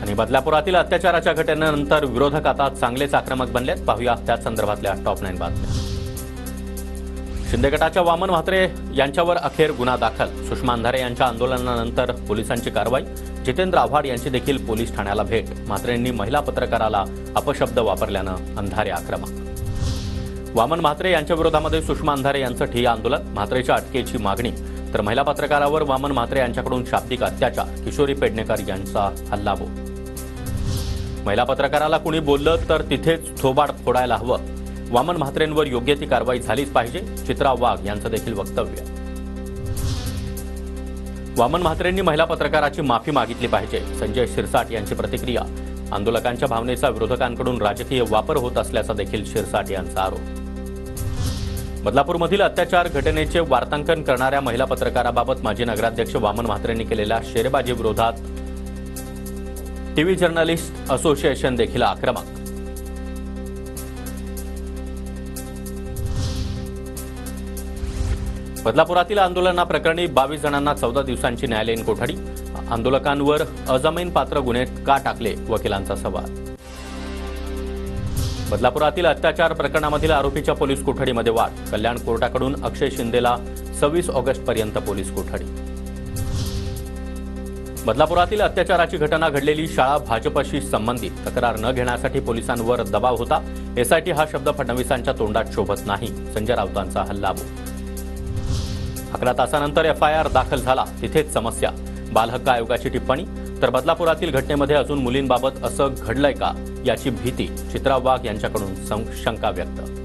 आणि बदलापुरातील अत्याचाराच्या घटनेनंतर विरोधक आता चांगलेच आक्रमक बनलेत. पाहूया त्या संदर्भातल्या टॉप 9 बातम्या. शिंदे गटाच्या वामन म्हात्रे यांच्यावर अखेर गुन्हा दाखल. सुषमा अंधारे यांच्या आंदोलनानंतर पोलिसांची कारवाई. जितेंद्र आव्हाड यांची देखील पोलीस ठाण्याला भेट. म्हात्रेंनी महिला पत्रकाराला अपशब्द वापरल्यानं अंधारे आक्रमक. वामन म्हात्रे यांच्या विरोधामध्ये सुषमा अंधारे यांचं ठिय्या आंदोलन. म्हात्रेच्या अटकेची मागणी. तर महिला पत्रकारावर वामन म्हात्रे यांच्याकडून शाब्दिक अत्याचार. किशोरी पेडणेकर यांचा हल्लाबोल. महिला पत्रकाराला कुणी बोललं तर तिथेच थोबाड फोडायला हवं. वामन म्हात्रेंवर योग्य ती कारवाई झालीच पाहिजे. चित्रा वाघ यांचं देखील वक्तव्य. वामन म्हात्रेंनी महिला पत्रकाराची माफी मागितली पाहिजे. संजय शिरसाट यांची प्रतिक्रिया. आंदोलकांच्या भावनेचा विरोधकांकडून राजकीय वापर होत असल्याचा देखील शिरसाट यांचा आरोप. बदलापूरमधील अत्याचार घटनेचे वार्तांकन करणाऱ्या महिला पत्रकाराबाबत माजी नगराध्यक्ष वामन म्हात्रेंनी केलेल्या शेरेबाजी विरोधात टीव्ही जर्नलिस्ट असोसिएशन देखील आक्रमक. बदलापुरातील आंदोलनाप्रकरणी 22 जणांना 14 दिवसांची न्यायालयीन कोठडी. आंदोलकांवर अजामीनपात्र गुन्हे का टाकले, वकिलांचा सवाल. बदलापुरातील अत्याचार प्रकरणामधील आरोपीच्या पोलीस कोठडीमध्ये वाढ. कल्याण कोर्टाकडून अक्षय शिंदेला 26 ऑगस्टपर्यंत पोलीस कोठडी. बदलापुरातील अत्याचाराची घटना घडलेली शाळा भाजपशी संबंधित. तक्रार न घेण्यासाठी पोलिसांवर दबाव होता. एसआयटी हा शब्द फडणवीसांच्या तोंडात शोभत नाही. संजय राऊतांचा हल्लाबोल. 11 तासानंतर एफआयआर दाखल झाला. तिथेच समस्या. बालहक्क आयोगाची टिप्पणी. तर बदलापुरातील घटनेमध्ये अजून मुलींबाबत असं घडलंय का याची भीती. चित्रा वाघ यांच्याकडून शंका व्यक्त.